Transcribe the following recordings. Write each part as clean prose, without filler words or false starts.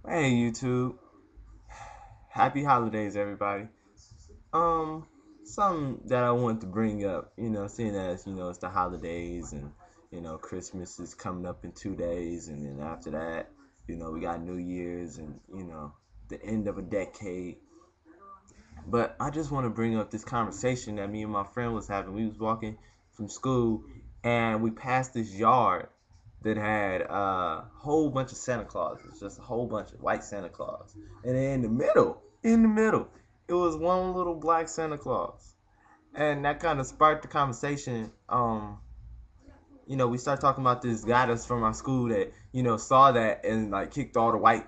Hey YouTube. Happy holidays everybody. Um Something that I want to bring up, seeing as, it's the holidays and Christmas is coming up in 2 days and then after that, we got New Year's and the end of a decade. But I just want to bring up this conversation that me and my friend was having. We was walking from school and we passed this yard that had a whole bunch of Santa Clauses, just a whole bunch of white Santa Claus. And then in the middle, it was one little black Santa Claus. And that kind of sparked the conversation. We started talking about this guy that's from our school that, saw that and like kicked all the white,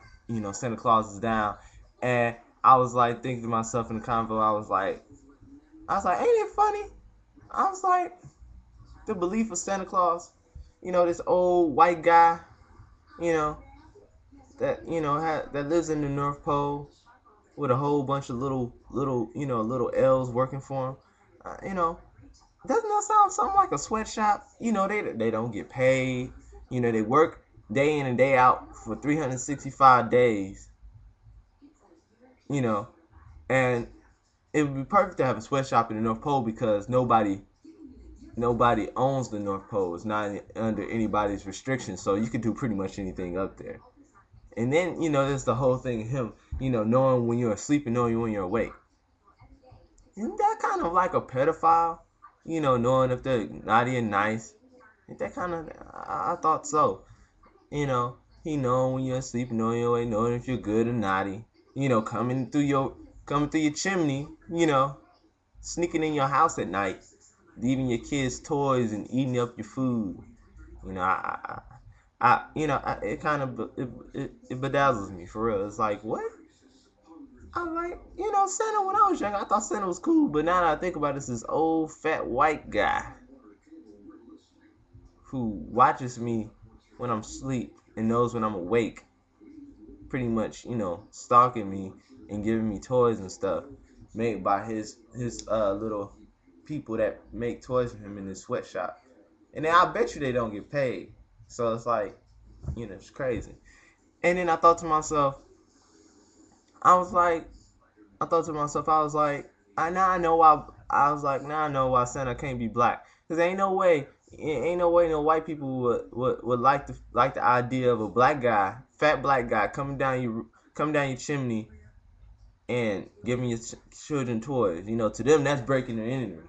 Santa Clauses down. And I was like thinking to myself in the convo, I was like, ain't it funny? I was like, the belief of Santa Claus, this old white guy, you know, that lives in the North Pole with a whole bunch of little elves working for him. Doesn't that sound something like a sweatshop? They don't get paid. They work day in and day out for 365 days. You know, and it would be perfect to have a sweatshop in the North Pole because nobody owns the North Pole. It's not under anybody's restrictions, so you can do pretty much anything up there. And then there's the whole thing of him, knowing when you're asleep and knowing when you're awake. Isn't that kind of like a pedophile? Knowing if they're naughty and nice. Ain't that kind of? I thought so. He knowing when you're asleep, knowing your way, knowing if you're good or naughty. Coming through your chimney. Sneaking in your house at night, leaving your kids' toys and eating up your food. You know, it kind of it bedazzles me for real. It's like what? I'm like, Santa when I was young, I thought Santa was cool, but now that I think about it, it's this old fat white guy who watches me when I'm asleep and knows when I'm awake, pretty much, stalking me and giving me toys and stuff made by his little people that make toys for him in his sweatshop. And then I bet you they don't get paid. So it's like, it's crazy. And then I was like, I was like, I know why. I was like, now I know why Santa can't be black. Cause ain't no way, no white people would like the idea of a black guy, fat black guy coming down your chimney and giving your children toys. To them that's breaking their enemy.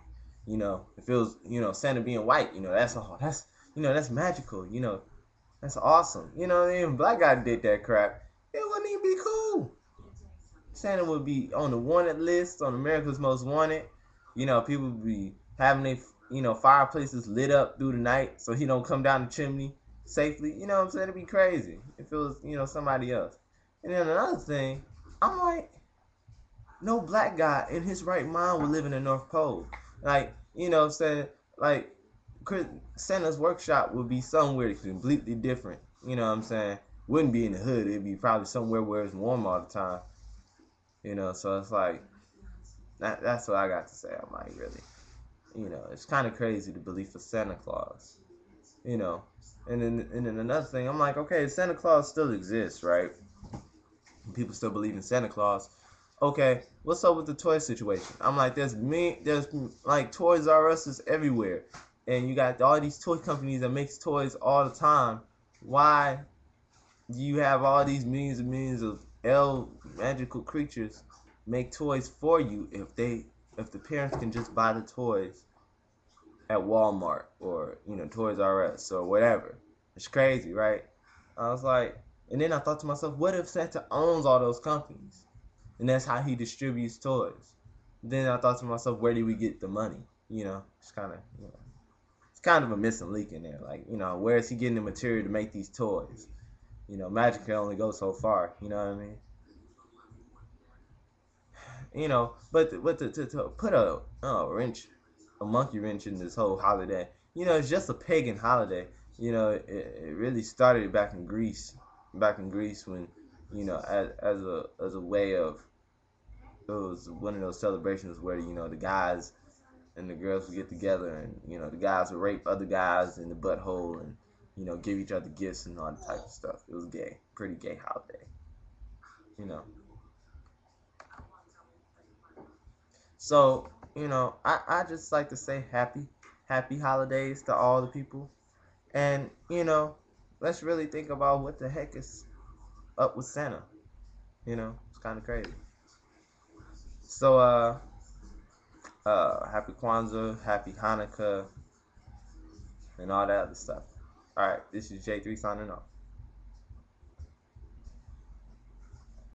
If it was Santa being white, that's magical. That's awesome. Even black guy did that crap, it wouldn't even be cool. Santa would be on the wanted list, on America's Most Wanted. People would be having their fireplaces lit up through the night so he don't come down the chimney safely. You know what I'm saying? It'd be crazy if it was somebody else. And then another thing, I'm like, no black guy in his right mind would live in the North Pole. Like, saying like Santa's workshop would be somewhere completely different. You know what I'm saying? Wouldn't be in the hood. It'd be probably somewhere where it's warm all the time. So it's like that's what I got to say. I'm like, really, it's kind of crazy the belief of Santa Claus. You know, and then another thing, I'm like, okay, Santa Claus still exists, right? People still believe in Santa Claus. Okay, what's up with the toy situation? I'm like, there's like Toys R Us is everywhere, and you got all these toy companies that makes toys all the time. Why do you have all these millions and millions of magical creatures make toys for you if the parents can just buy the toys at Walmart or Toys R Us or whatever? It's crazy, right? I was like, and then I thought to myself, what if Santa owns all those companies, and that's how he distributes toys? Then I thought to myself, where do we get the money? It's kind of it's kind of a missing link in there. Like, where is he getting the material to make these toys? Magic can only go so far. You know what I mean? But to put a monkey wrench in this whole holiday, it's just a pagan holiday. It really started back in Greece when, as a way of, it was one of those celebrations where the guys and the girls would get together and the guys would rape other guys in the butthole and give each other gifts and all that type of stuff. It was gay, pretty gay holiday. you know. So, I just like to say happy holidays to all the people. And, let's really think about what the heck is up with Santa. It's kind of crazy. So, happy Kwanzaa, happy Hanukkah, and all that other stuff. All right, this is J3 signing off.